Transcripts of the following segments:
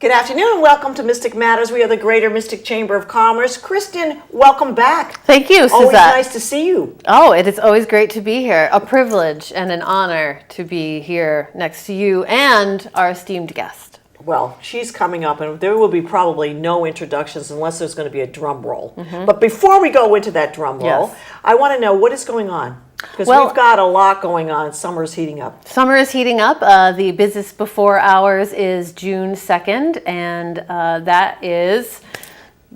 Good afternoon and welcome to Mystic Matters. We are the Greater Mystic Chamber of Commerce. Kristin, welcome back. Thank you, Susette. Always nice to see you. Oh, it is always great to be here. A privilege and an honor to be here next to you and our esteemed guest. Well, she's coming up and there will be probably no introductions unless there's going to be a drum roll. But before we go into that drum roll, Yes. I want to know what is going on. Because we've got a lot going on. Summer's heating up. Summer is heating up. The business before hours is June 2nd, and that is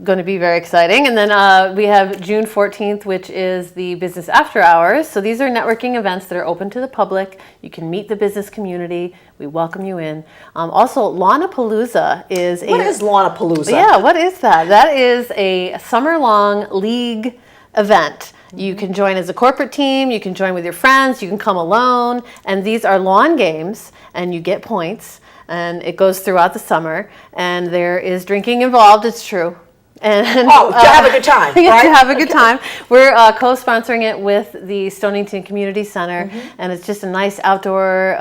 going to be very exciting. And then we have June 14th, which is the business after hours. So these are networking events that are open to the public. You can meet the business community. We welcome you in. Also, Lawnapalooza is What is Lawnapalooza? Yeah, what is that? That is a summer-long league event. You can join as a corporate team, you can join with your friends, you can come alone, and these are lawn games, and you get points, and it goes throughout the summer, and there is drinking involved, it's true. And to have a good time, yeah, right? to have a good time. We're co-sponsoring it with the Stonington Community Center, and it's just a nice outdoor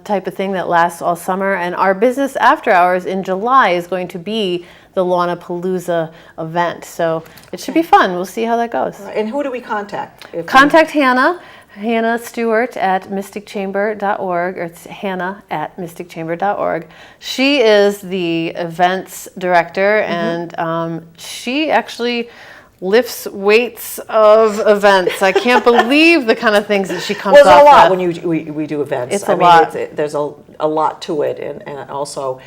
type of thing that lasts all summer, and our business after hours in July is going to be the Lawnapalooza event. So it should be fun. We'll see how that goes. And who do we contact? Contact Hannah Stewart at MysticChamber.org, or it's Hannah at MysticChamber.org. She is the events director, and she actually lifts weights of events. I can't believe the kind of things that she comes up with. Well, there's a lot when we do events. It's a lot. There's a lot to it, and also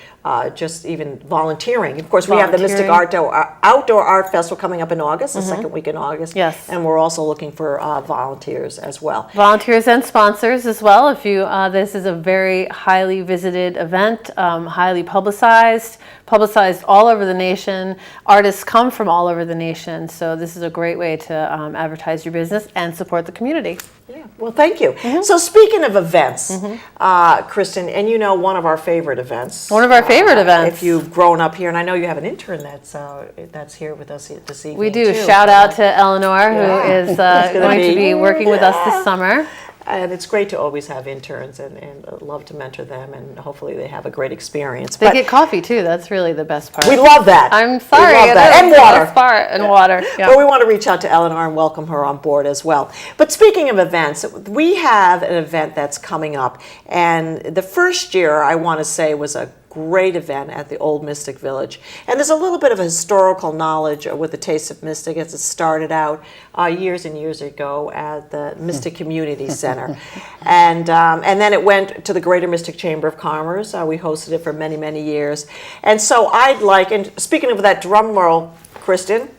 just even volunteering. Of course, we have the Mystic Outdoor Art Festival coming up in August, the second week in August. Yes. And we're also looking for volunteers as well. Volunteers and sponsors as well. If you, this is a very highly visited event, highly publicized all over the nation. Artists come from all over the nation, so this is a great way to advertise your business and support the community. Yeah, well, thank you. So speaking of events, Kristin, and you know one of our favorite events. One of our favorite events. If you've grown up here, and I know you have an intern that's here with us this evening. We do. Too. Shout out to Eleanor, who is going to be working with us this summer. And it's great to always have interns and love to mentor them, and hopefully they have a great experience. They get coffee too. That's really the best part. We love that. I'm sorry. We love that. And water. The best part. And water. Yeah. But we want to reach out to Eleanor and welcome her on board as well. But speaking of events, we have an event that's coming up. And the first year, I want to say, was a great event at the Old Mystic Village. And there's a little bit of historical knowledge with the Taste of Mystic as it started out years and years ago at the Mystic Community Center. And then it went to the Greater Mystic Chamber of Commerce. We hosted it for many, many years. And so I'd like, and speaking of that drum roll, Kristin,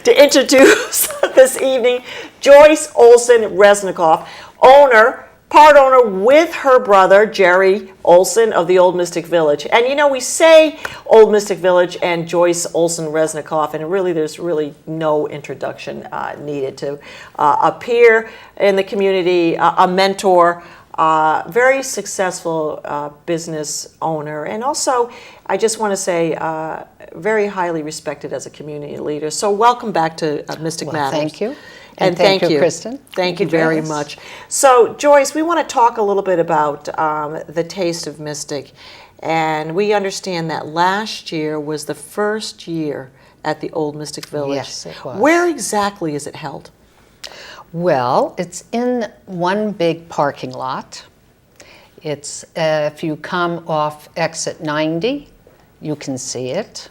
to introduce this evening Joyce Olson Resnikoff, part owner with her brother, Jerry Olson of the Old Mystic Village. And you know, we say Old Mystic Village and Joyce Olson Resnikoff, and really there's really no introduction needed to appear in the community, a mentor, very successful business owner, and also, I just want to say, very highly respected as a community leader. So welcome back to Mystic Matters. Thank you. And thank you, Kristin. Thank you very much. So, Joyce, we want to talk a little bit about the Taste of Mystic. And we understand that last year was the first year at the Old Mystic Village. Yes, it was. Where exactly is it held? Well, it's in one big parking lot. It's if you come off exit 90, you can see it.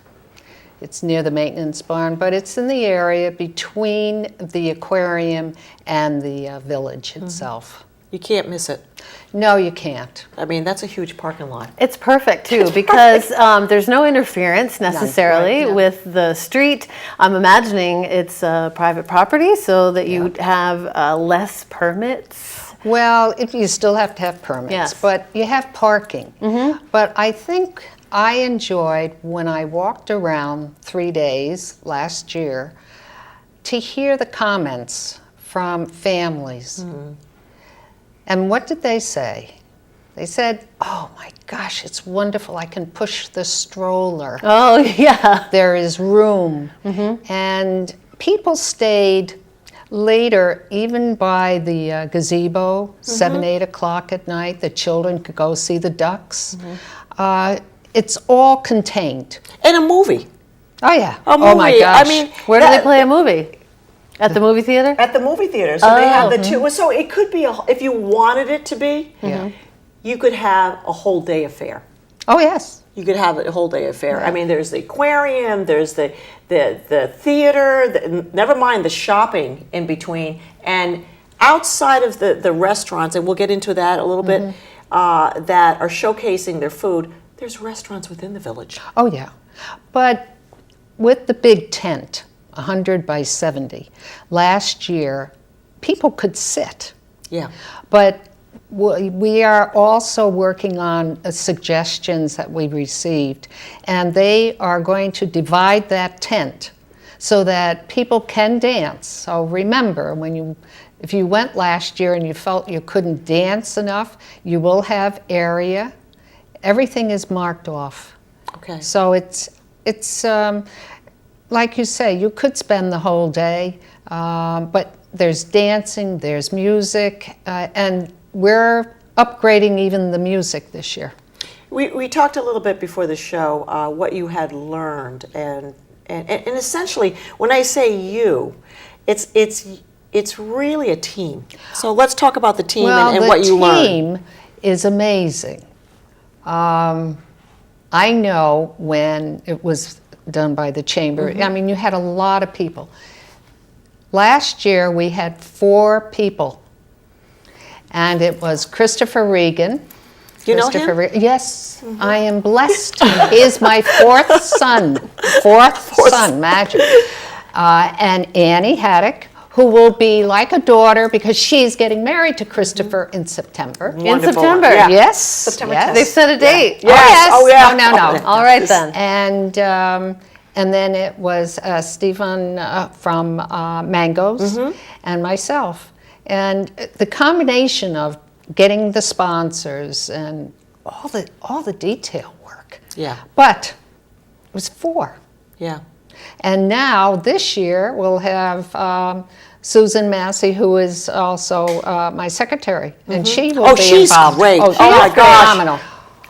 It's near the maintenance barn, but it's in the area between the aquarium and the village itself. You can't miss it. No, you can't. I mean, that's a huge parking lot. It's perfect too because there's no interference necessarily with the street. I'm imagining it's private property so that you have less permits. Well, you still have to have permits, Yes. but you have parking. But I think I enjoyed when I walked around 3 days last year to hear the comments from families. And what did they say? They said, oh my gosh, it's wonderful. I can push the stroller. Oh, yeah. There is room. And people stayed later, even by the gazebo, 7, 8 o'clock at night. The children could go see the ducks. it's all contained. And a movie. Oh yeah. A movie. Oh my gosh. I mean, Where do they play a movie? At the movie theater? At the movie theater. So they have the two. So it could be, if you wanted it to be, you could have a whole day affair. Oh yes. You could have a whole day affair. I mean, there's the aquarium, there's the theater, never mind the shopping in between. And outside of the restaurants, and we'll get into that a little bit, that are showcasing their food, there's restaurants within the village. Oh yeah. But with the big tent, 100 by 70, last year, people could sit. Yeah. But we are also working on suggestions that we received, and they are going to divide that tent so that people can dance. So remember, if you went last year and you felt you couldn't dance enough, you will have area. Everything is marked off. Okay. So it's like you say, you could spend the whole day, but there's dancing, there's music, and we're upgrading even the music this year. We talked a little bit before the show what you had learned, and essentially, when I say you, it's really a team. So let's talk about the team and what you learned. The team is amazing. I know when it was done by the chamber, I mean, you had a lot of people. Last year, we had 4 people, and it was Christopher Regan. You know him? Yes, I am blessed. He is my 4th son. Fourth son, magic. And Annie Haddock, who will be like a daughter because she's getting married to Christopher in September. Wonderful. In September? Yeah. Yes. September yes. 10th. They've set a date. Yeah. Yes. Oh, yes. Oh, yeah. No. All right then. And then it was Stephen from Mangoes and myself. And the combination of getting the sponsors and all the detail work. Yeah. But it was 4. Yeah. And now this year we'll have Susan Massey, who is also my secretary, and she will be she's involved. great. Oh, she's Oh, my gosh. phenomenal.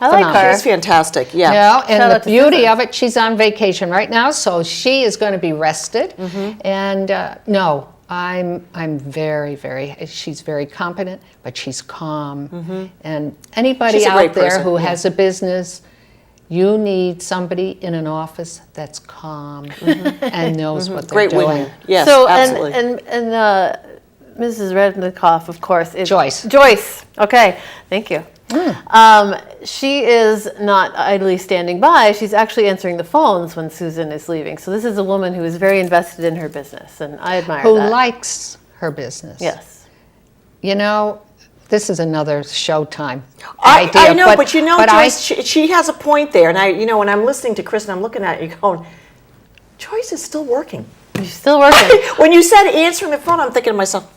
I like Phenomenal. her. She's fantastic. Yeah. Yeah, and Shout the out to beauty Susan. of it, she's on vacation right now, so she is going to be rested. And no, I'm very, very. She's very competent, but she's calm. And anybody She's a out great there person, who yeah. has a business, you need somebody in an office that's calm and knows what they're Great doing. women. Yes, So absolutely. and Mrs. Resnikoff, of course, is Joyce. Joyce. Okay, thank you. She is not idly standing by. She's actually answering the phones when Susan is leaving. So this is a woman who is very invested in her business, and I admire Who that. likes her business. Yes. You know, this is another Showtime I idea. know, but I- Joyce, she has a point there. And when I'm listening to Kristin, I'm looking at you going, Joyce is still working. She's still working. When you said answering the phone, I'm thinking to myself,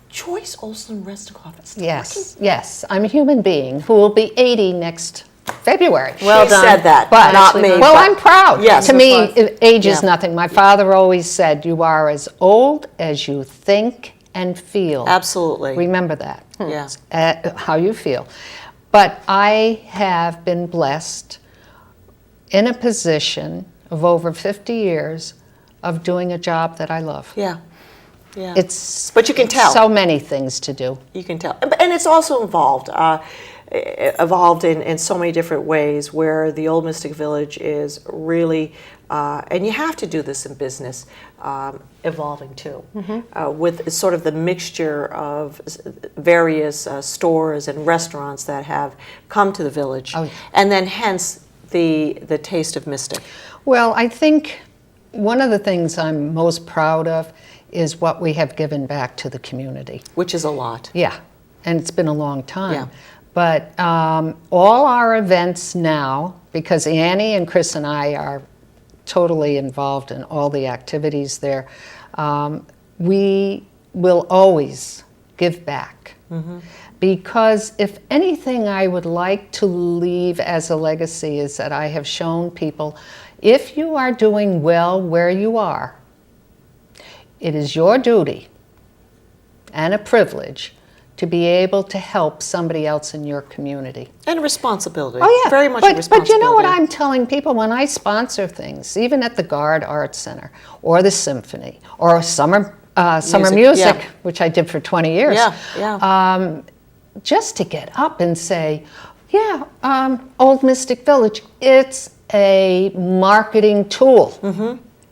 Joyce Olson Resnikoff is still working. Yes. I'm a human being who will be 80 next February. Well She done. said that, But not me. Well, but- I'm proud. Yes. To me, Applause. age is Yeah. nothing. My father always said, "You are as old as you think and feel." Absolutely. Remember that. Yeah. How you feel. But I have been blessed in a position of over 50 years of doing a job that I love. Yeah. Yeah. But you can tell. So many things to do. You can tell. And it's also evolved in so many different ways, where the Old Mystic Village is really, and you have to do this in business, evolving too, with sort of the mixture of various stores and restaurants that have come to the village, Oh, yeah. and then hence the taste of Mystic. Well, I think one of the things I'm most proud of is what we have given back to the community. Which is a lot. Yeah, and it's been a long time. Yeah. But all our events now, because Annie and Chris and I are totally involved in all the activities there, we will always give back. Because if anything I would like to leave as a legacy is that I have shown people, if you are doing well where you are, it is your duty and a privilege to be able to help somebody else in your community. And a responsibility. Oh, yeah. Very much a responsibility. But you know what I'm telling people when I sponsor things, even at the Guard Arts Center or the Symphony or summer music, yeah. which I did for 20 years. Just to get up and say, Olde Mistick Village, it's a marketing tool.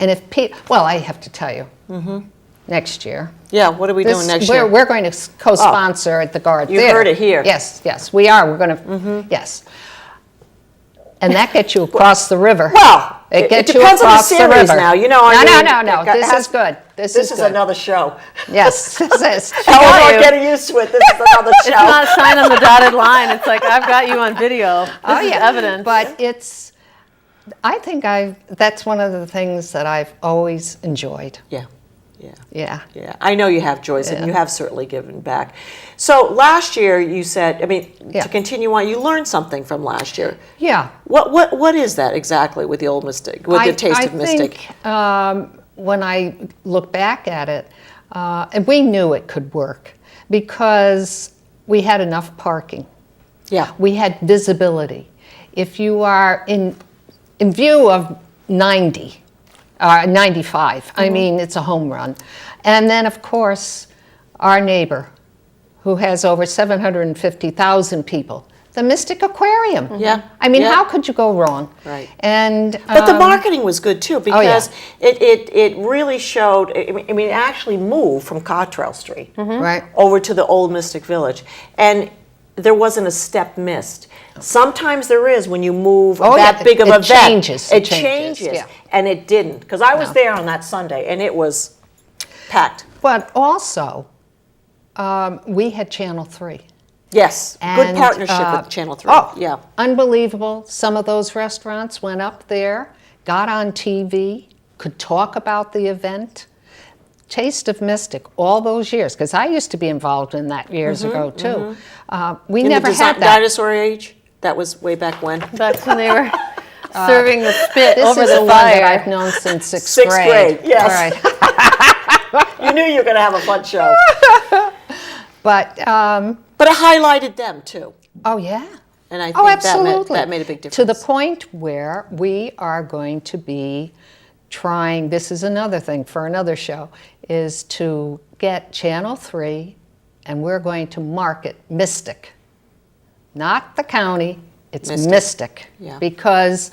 And if I have to tell you, next year. Yeah, what are we doing next year? We're going to co-sponsor at the Guard Theater. You heard it here. Yes, we are. We're going to, yes. And that gets you across the river. Well, it gets you depends on the across the series river. now. You know, No. This is good. This is good. another show. Yes, this is. We're getting used to it. This is another show. It's not a sign on the dotted line. It's like, I've got you on video. This is evidence. But I think that's one of the things that I've always enjoyed. Yeah. I know you have, Joyce, and you have certainly given back. So last year you said, to continue on, you learned something from last year. Yeah. What is that exactly with the Olde Mistick, with the Taste of Mystic? I think when I look back at it, and we knew it could work because we had enough parking. Yeah. We had visibility. If you are in view of 95, I mean, it's a home run. And then, of course, our neighbor, who has over 750,000 people, the Mystic Aquarium. Yeah. How could you go wrong? Right. But the marketing was good too, because it really showed. It actually moved from Cottrell Street right over to the Olde Mistick Village, and there wasn't a step missed. Sometimes there is when you move that big of an event. It changes, and it didn't, because I was there on that Sunday, and it was packed. But also, we had Channel 3. Yes, good partnership with Channel 3. Unbelievable. Some of those restaurants went up there, got on TV, could talk about the event. Taste of Mystic, all those years, because I used to be involved in that years ago too. We never had that. Dinosaur age? That was way back when. Back when they were serving the spit over This is the the one fire. that I've known since sixth Sixth grade, yes. All right. You knew you were going to have a fun show. But it highlighted them too. oh yeah. And I think absolutely. that made a big difference. To the point where we are going to be trying, this is another thing for another show, is to get Channel 3, and we're going to market Mystic. Not the county, it's Mystic. Yeah. Because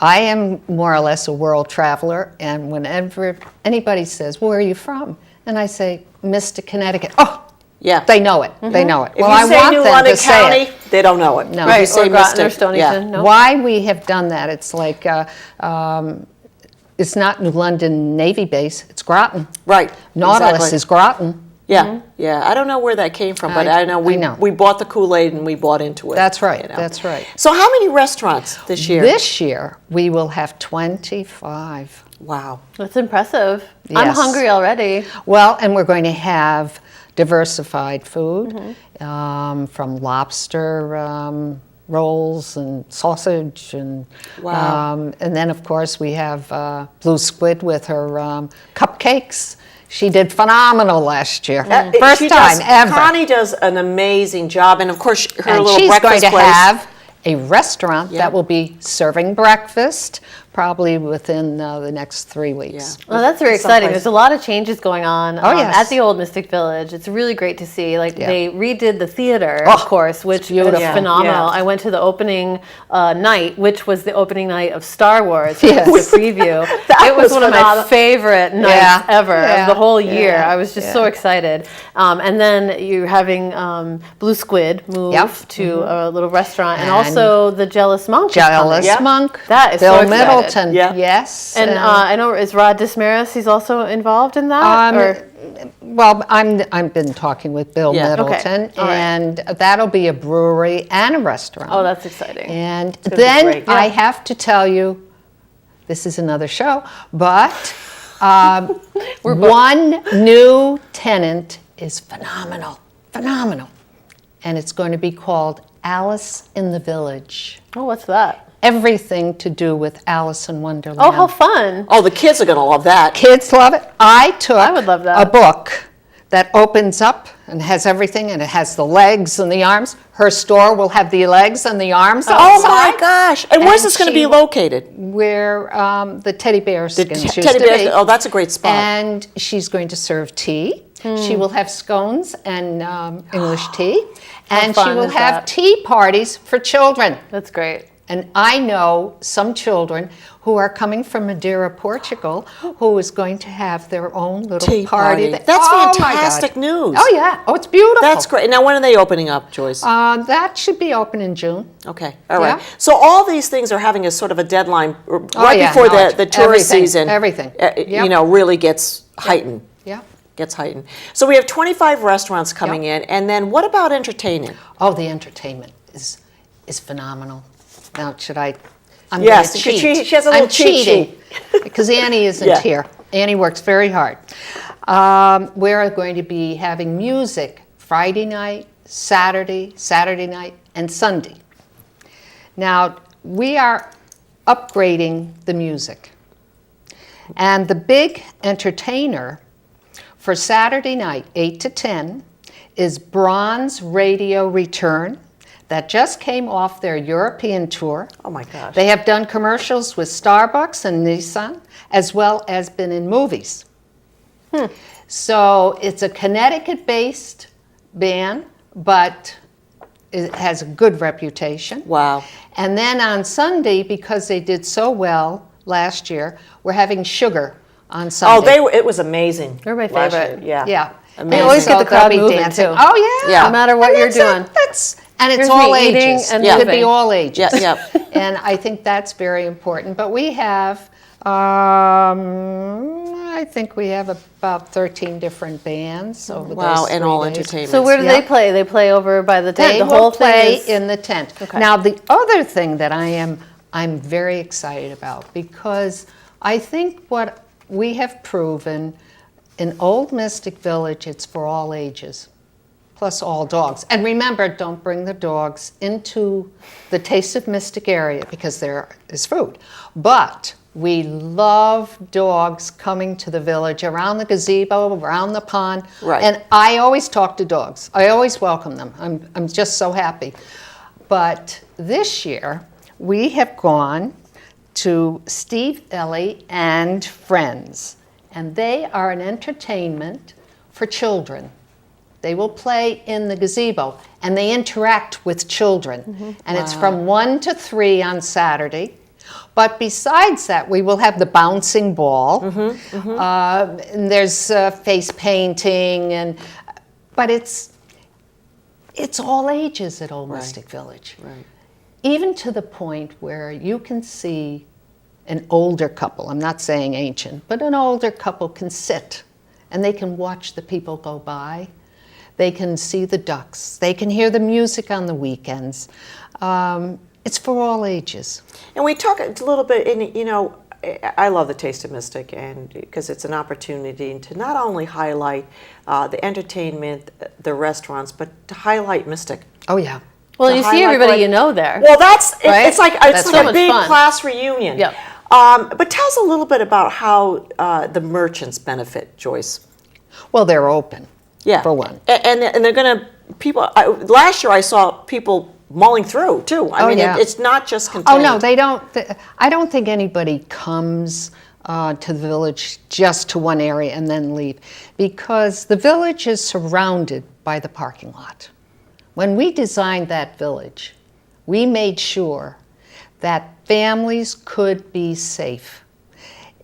I am more or less a world traveler, and whenever anybody says, where are you from? And I say, Mystic, Connecticut. Oh, yeah. they know it. They know it. If you say New London County, they don't know it. No. If you Right, say or Groton or Mystic, Stonington. No. Why we have done that, it's like, it's not New London Navy Base, it's Groton. Right. Nautilus exactly. is Groton. Yeah, yeah. I don't know where that came from, but I know we bought the Kool-Aid and we bought into it. That's right, you know. that's right. So how many restaurants this year? This year, we will have 25. Wow. That's impressive. I'm Yes. hungry already. Well, and we're going to have diversified food, from lobster rolls and sausage, and and then of course we have Blue Squid with her cupcakes. She did phenomenal last year. First time ever. Connie does an amazing job, and of course her And little she's breakfast going to place. have a restaurant that will be serving breakfast probably within the next 3 weeks. Yeah. Well, that's very exciting. There's a lot of changes going on yes. at the Olde Mistick Village. It's really great to see. Like they redid the theater, Oh, of course, which is beautiful. phenomenal. Yeah. I went to the opening night, which was the opening night of Star Wars. Yes. The preview. It was one of my favorite nights ever of the whole year. I was just so excited. And then you're having Blue Squid move to a little restaurant, and also the Jealous Monk. Jealous Monk. That is Bill so excited. Middleton. Yeah. Yes. And I know, is Rod Dismaris, he's also involved in that? Well, I've been talking with Bill Middleton, Okay. All right. and that'll be a brewery and a restaurant. Oh, that's exciting. And be then great. I have to tell you, this is another show, but one new tenant is phenomenal, and it's going to be called Alice in the Village. Oh, what's that? Everything to do with Alice in Wonderland. Oh, how fun. Oh, the kids are going to love that. Kids love it. I took I would love that. a book that opens up and has everything, and it has the legs and the arms. Her store will have the legs and the arms Oh outside. my gosh! And where's this going to be located? Where the teddy bear skins used Teddy to bears. be. Oh, that's a great spot. And she's going to serve tea. She will have scones and English tea. And she fun will is have that? tea parties for children. That's great. And I know some children who are coming from Madeira, Portugal, who is going to have their own little Tea party. That- That's Oh, my fantastic God. news. Oh, yeah. Oh, it's beautiful. That's great. Now, when are they opening up, Joyce? That should be open in June. Okay, all right. Yeah. So all these things are having a sort of a deadline right yeah, before no, the tourist everything, season. everything. You Yep. know, really gets heightened. Yeah. Gets heightened. So we have 25 restaurants coming Yep. in, and then what about entertainment? Oh, the entertainment is phenomenal. Now, should I? I'm Yes, gonna she- cheat. she has a little I'm cheat cheating because Annie isn't Yeah. here. Annie works very hard. We're going to be having music Friday night, Saturday night, and Sunday. Now, we are upgrading the music. And the big entertainer for Saturday night, 8 to 10, is Bronze Radio Return. That just came off their European tour. Oh my gosh. They have done commercials with Starbucks and Nissan, as well as been in movies. So it's a Connecticut-based band, but it has a good reputation. Wow. And then on Sunday, because they did so well last year, we're having Sugar on Sunday. Oh, it was amazing. They're my last favorite. year. Yeah. Yeah. Amazing. They always get the So crowd they'll be moving, dancing. too. Oh, yeah. Yeah. No matter what And you're that's doing. And it's Here's all me eating ages. and It could be moving. all ages. Yeah, yeah. And I think that's very important. But we have, I think we have about 13 different bands over Wow, those and 3 all days. entertainment. So where do Yeah. they play? They play over by the tent. They The will whole play thing is in the tent. Okay. Now, the other thing that I'm very excited about, because I think what we have proven in Old Mystic Village, it's for all ages, plus all dogs. And remember, don't bring the dogs into the Taste of Mystic area because there is food. But we love dogs coming to the village, around the gazebo, around the pond. Right. And I always talk to dogs. I always welcome them. I'm just so happy. But this year, we have gone to Steve Ellie and Friends. And they are an entertainment for children. They will play in the gazebo, and they interact with children. And it's from 1 to 3 on Saturday. But besides that, we will have the bouncing ball. And there's face painting, but it's all ages at Old Mystic Village. Right. Even to the point where you can see an older couple, I'm not saying ancient, but an older couple can sit and they can watch the people go by. They can see the ducks. They can hear the music on the weekends. It's for all ages. And we talk a little bit, I love the Taste of Mystic, and because it's an opportunity to not only highlight the entertainment, the restaurants, but to highlight Mystic. Oh, yeah. Well, To you see highlight everybody what- you know there. Well, Right? it's like That's so a much big fun. class reunion. Yep. But tell us a little bit about how the merchants benefit, Joyce. Well, they're open, Yeah. for one. And they're going to, last year I saw people mulling through too. I mean, yeah. it's not just Oh, contained. no, they don't. I don't think anybody comes to the village just to one area and then leave, because the village is surrounded by the parking lot. When we designed that village, we made sure that families could be safe.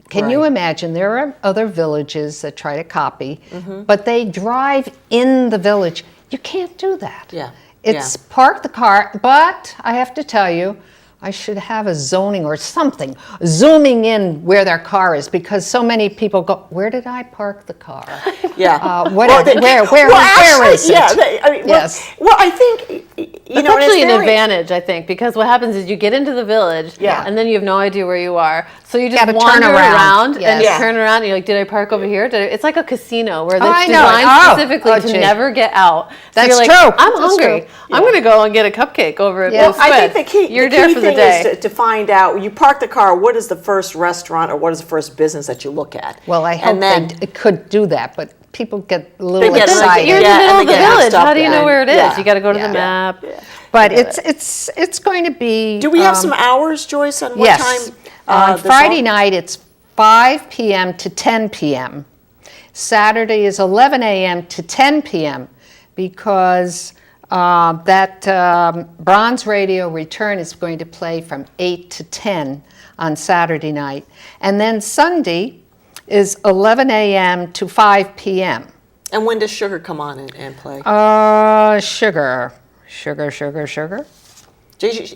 Can you Right. imagine? There are other villages that try to copy, but they drive in the village. You can't do that. Yeah. It's park the car, but I have to tell you, I should have a zoning or something zooming in where their car is, because so many people go, "Where did I park the car?" Yeah. Where actually, is it? Yeah. Yes. Well, I think, It's and actually an very- advantage, I think, because what happens is you get into the village, Yeah. and then you have no idea where you are. So you just Gotta turn wander around. and Yes. you Yeah. turn around, and you're like, did I park over here? It's like a casino where it's I know. designed Oh. specifically Oh, to gee. never get out. So That's you're like, true. I'm That's hungry. true. I'm going to go and get a cupcake over at Yeah. Bill I think Smith. the key, You're the there key for the thing day. is to find out, you park the car, what is the first restaurant or what is the first business that you look at? Well, I hope and then, they could do that, but people get a little They get excited. You're in the Yeah, middle and of the they get village. mixed up How do you know then. where it is? Yeah. You got to go to Yeah. the map. But it's going to be. Do we have some hours, Joyce, on what Yes. time? On this Friday all- night, it's 5 p.m. to 10 p.m. Saturday is 11 a.m. to 10 p.m. because that Bronze Radio Return is going to play from 8 to 10 on Saturday night. And then Sunday is 11 a.m. to 5 p.m. And when does Sugar come on and play? Sugar.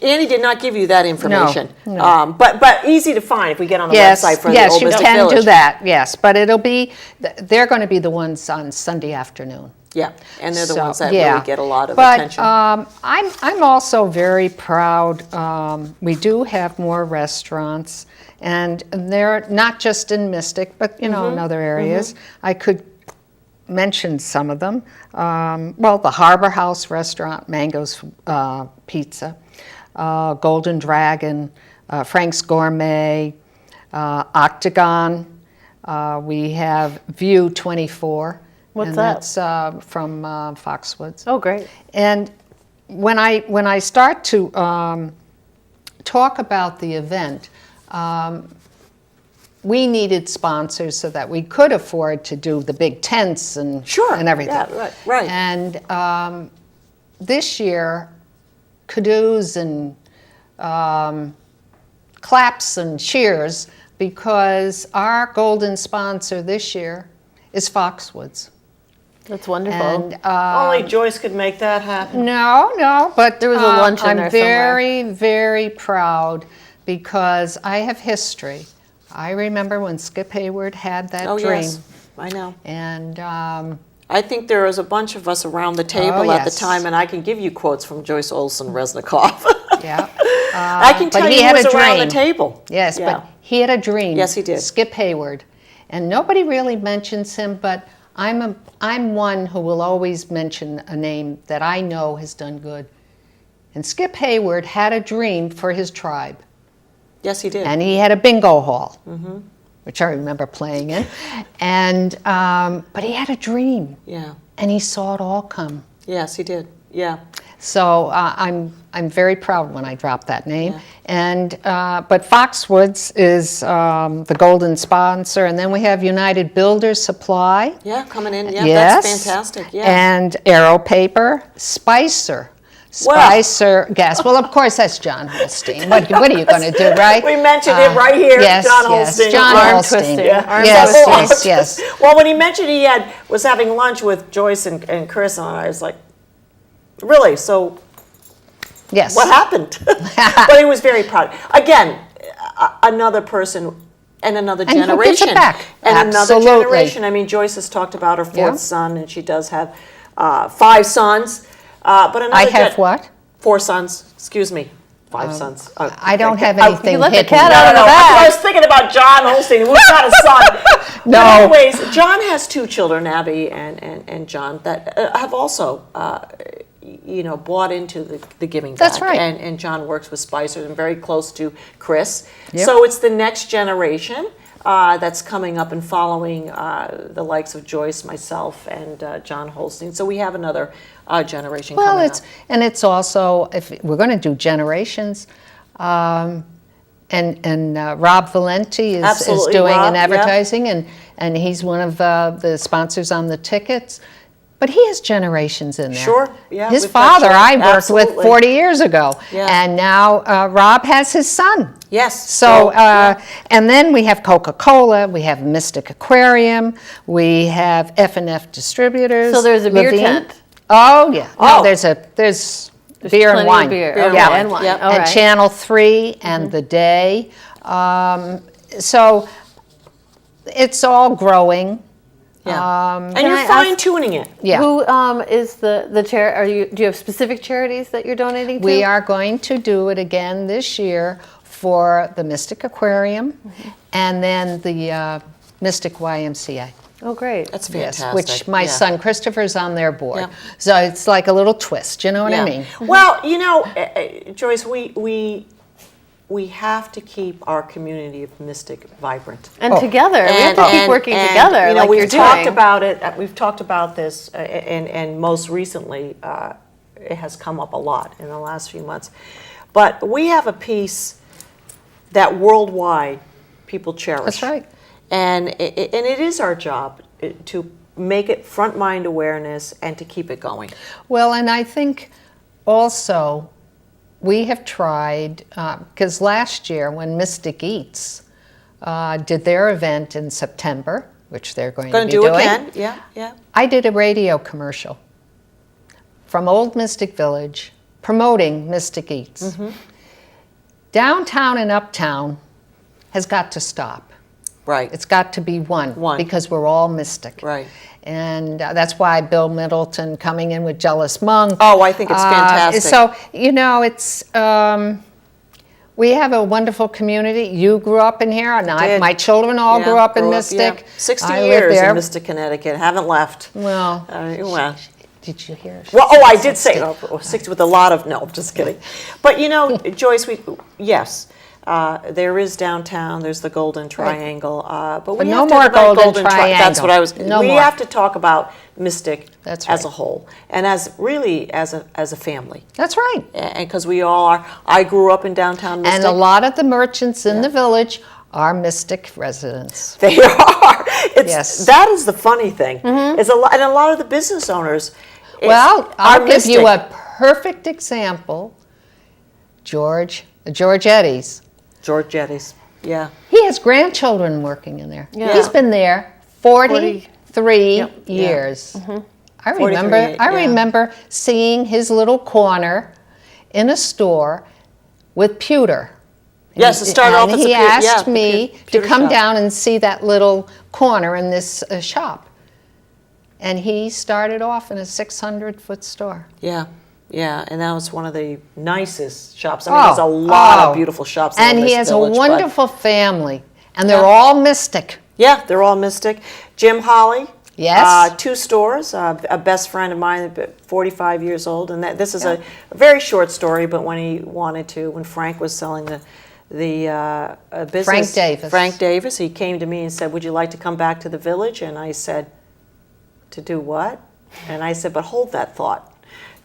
Annie did not give you that information. No. But easy to find if we get on the Yes, website for yes, the Old you Mystic can Village. do that, yes. But they're going to be the ones on Sunday afternoon. Yeah, and they're the So, ones that yeah. really get a lot of but, attention. I'm also very proud. We do have more restaurants, and they're not just in Mystic, but in other areas. I could mention some of them. Well, the Harbor House restaurant, Mango's Pizza, Golden Dragon, Frank's Gourmet, Octagon. We have View 24. What's and that? That's from Foxwoods. Oh, great. And when I start to talk about the event, we needed sponsors so that we could afford to do the big tents and Sure, and everything. yeah, right. And this year, kadoos and claps and cheers because our golden sponsor this year is Foxwoods. That's wonderful. And Only Joyce could make that happen. no, but There was a lunch in I'm there somewhere. very, very proud because I have history. I remember when Skip Hayward had that Oh, dream. yes, I know. And I think there was a bunch of us around the table at the yes. time, and I can give you quotes from Joyce Olson Resnikoff. yeah. I can but tell he you who had was a around the dream. table. Yes, Yeah. but he had a dream. Yes, he did. Skip Hayward. And nobody really mentions him, but I'm one who will always mention a name that I know has done good. And Skip Hayward had a dream for his tribe. Yes, he did. And he had a bingo hall, which I remember playing in. And but he had a dream, Yeah. and he saw it all come. Yes, he did. Yeah. So I'm very proud when I drop that name. Yeah. And but Foxwoods is the golden sponsor, and then we have United Builders Supply. Yeah, coming in. Yeah, Yes. that's fantastic. Yeah. And Arrow Paper, Spicer. Well. Spicer Gas. Well, of course, that's John Holstein. What are you going to do, right? We mentioned it right here, Yes, John yes, Holstein. John Arm Holstein. twisting. Yeah. Arm Yes, twisting. yes, yes. Well, when he mentioned he was having lunch with Joyce and Chris, and I was like, really? So Yes. what happened? But he was very proud. Again, another person and another And who gives generation. it back? And another Absolutely. generation. I mean, Joyce has talked about her fourth Yeah. son, and she does have 5 sons. But another I have what? 4 sons. Excuse me. 5 sons. I don't have Oh, anything you let the hidden. cat No, out no, of the no. bag. I was thinking about John Holstein, who's not a son. No. But anyways, John has 2 children, Abby and John, that have also, bought into the giving back. That's right. And John works with Spicer and very close to Chris. Yep. So it's the next generation that's coming up and following the likes of Joyce, myself, and John Holstein. So we have another generation Well, coming it's up. and it's also, if we're going to do generations, and Rob Valenti is Absolutely, doing Rob, an yeah. advertising, and he's one of the sponsors on the tickets. But he has generations in there. Sure, yeah, His we've got father I children, worked with absolutely. 40 years ago, Yeah. and now Rob has his son. Yes. So, yeah. and then we have Coca-Cola, we have Mystic Aquarium, we have F&F Distributors. So there's a beer Levine. tent. Oh, yeah. Oh. No, there's beer plenty and of wine. beer. Beer and Okay, wine. and wine. Yep. All And right. Channel 3 and The Day. So it's all growing. Yeah. And Can you're I ask- fine tuning it. Yeah. Who is the chair? Do you have specific charities that you're donating to? We are going to do it again this year for the Mystic Aquarium and then the Mystic YMCA. Oh, great. That's Yes, fantastic. which my Yeah. son Christopher's on their board. Yeah. So it's like a little twist, you know what I Yeah. mean? Well, Joyce, we we have to keep our community of Mystic vibrant. And together, we have to keep working together. You know, like we've you're talked doing. about it. We've talked about this, and most recently, it has come up a lot in the last few months. But we have a piece that worldwide people cherish. That's right. And it is our job to make it front mind awareness and to keep it going. Well, and I think also we have tried, because last year when Mystic Eats did their event in September, which they're going to be do doing, again, yeah. I did a radio commercial from Old Mystic Village promoting Mystic Eats. Mm-hmm. Downtown and uptown has got to stop. Right. It's got to be one. Because we're all Mystic. Right. And that's why Bill Middleton coming in with Jealous Monk. Oh, I think it's fantastic. So, you know, it's, we have a wonderful community. You grew up in here, and my children all grew up in Mystic. 60 I lived years there. in Mystic, Connecticut. Haven't left. Well, Well. did you hear? Well, I did say 60 with a lot of, no, I'm just kidding. But you know, Joyce, yes, there is downtown, there's the Golden Triangle, but we no have to more talk about Golden That's what I was, Triangle. No we more. have to talk about Mystic That's as right. a whole, and as really as a family. That's right. And because we all are, I grew up in downtown Mystic. And a lot of the merchants in the village are Mystic residents. They are. Yes. That is the funny thing. Is and a lot of the business owners. Well, I'll are give you Mystic. a perfect example. George Eddie's. George Jetties. Yeah. He has grandchildren working in there. Yeah. He's been there 43 Yep. years. I 43, remember seeing his little corner in a store with pewter. Yes, it started off as a he pewter- asked the me to pewter come shop. down and see that little corner in this shop. And he started off in a 600-foot store. Yeah, yeah, and that was one of the nicest shops. I mean, there's a lot of beautiful shops in And this he has village, a but- wonderful family, and they're all Mystic. Yeah, they're all Mystic. Jim Holly. Yes. 2 stores. A best friend of mine, 45 years old, and this is a very short story. But when he wanted to, when Frank was selling the business, Frank Davis. he came to me and said, "Would you like to come back to the village?" And I said, "To do what?" And I said, "But hold that thought,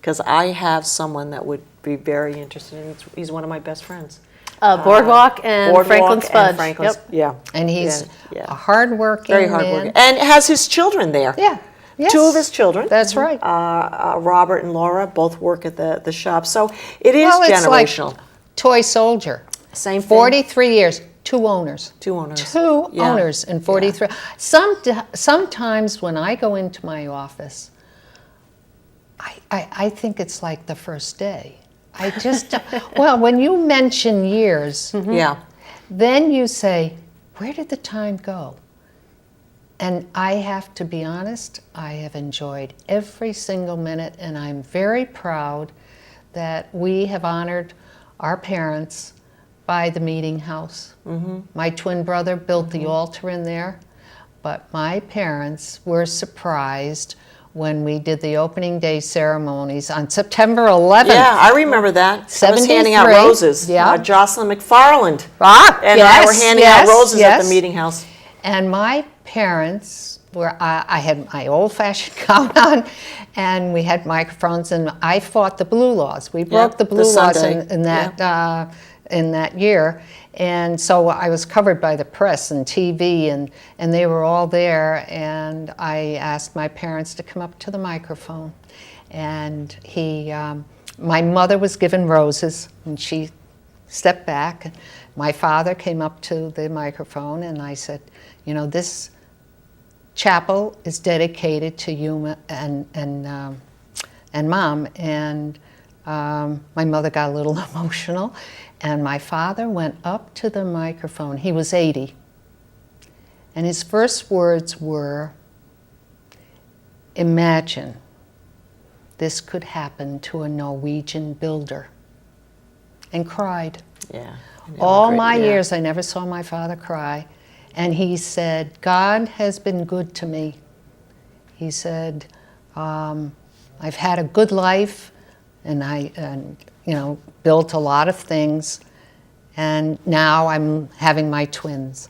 because I have someone that would be very interested in it. He's one of my best friends." Boardwalk and Franklin's Fudge. Franklin's, Yep. yeah. And he's Yeah. a hardworking Very man. hardworking. And has his children there. Yeah. Yes. 2 of his children. That's right. Robert and Laura both work at the shop. So it is Well, it's like generational. Toy Soldier. Same thing. 43 years, 2 owners. 2 owners. 2 Yeah. owners in 43. Sometimes when I go into my office, I think it's like the first day. I just, well, when you mention years, Yeah. then you say, where did the time go? And I have to be honest, I have enjoyed every single minute, and I'm very proud that we have honored our parents by the meeting house. My twin brother built the altar in there, but my parents were surprised when we did the opening day ceremonies on September 11th. Yeah, I remember that. I was handing out 73. roses. Yeah. Jocelyn McFarland. Ah, And I were handing out roses at the yes. meeting house. And my parents were, I had my old-fashioned gown on, and we had microphones, and I fought the blue laws. We broke the the blue laws Sunday. in that year. And so I was covered by the press and TV, and they were all there, and I asked my parents to come up to the microphone. And my mother was given roses, and she stepped back. My father came up to the microphone, and I said, you know, this chapel is dedicated to you and Mom. And my mother got a little emotional, and my father went up to the microphone. He was 80. And his first words were, imagine this could happen to a Norwegian builder. And cried. Yeah. All my years, I never saw my father cry. And he said, God has been good to me. He said, I've had a good life, and I built a lot of things. And now I'm having my twins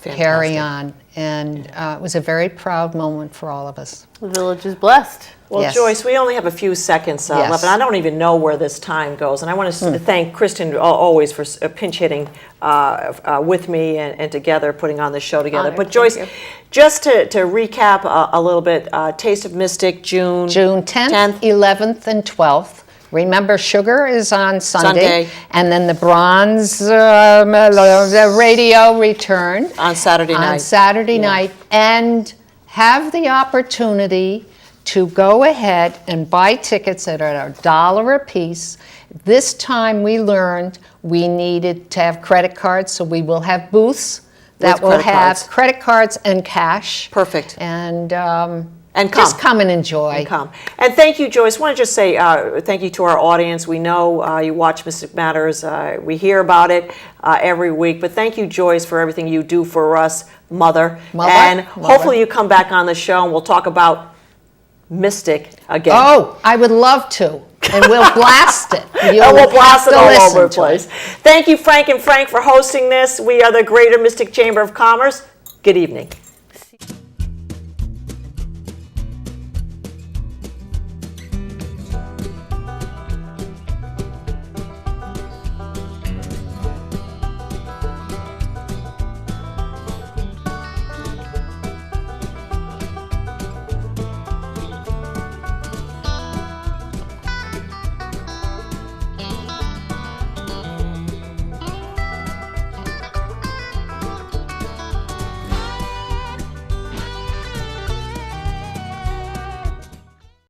carry on. And it was a very proud moment for all of us. The village is blessed. Well, Yes. Joyce, we only have a few seconds Yes. left, and I don't even know where this time goes. And I want to thank Kristin always for pinch hitting with me and together, putting on the show together. Honored. But Joyce, Thank you. just to recap a little bit, Taste of Mystic, June 10th, 11th, and 12th. Remember, Sugar is on Sunday. And then the Bronze radio return. On Saturday night. On Saturday night. And have the opportunity to go ahead and buy tickets that are $1 a piece. This time we learned we needed to have credit cards, so we will have booths that With will credit have cards. credit cards and cash. Perfect. And come. just come and enjoy. Come. And thank you, Joyce. I want to just say thank you to our audience. We know you watch Mystic Matters. We hear about it every week. But thank you, Joyce, for everything you do for us, Mother. And hopefully you come back on the show and we'll talk about Mystic again. Oh, I would love to. And we'll blast it. And we'll blast it all over the to place. it. Thank you, Frank and Frank, for hosting this. We are the Greater Mystic Chamber of Commerce. Good evening.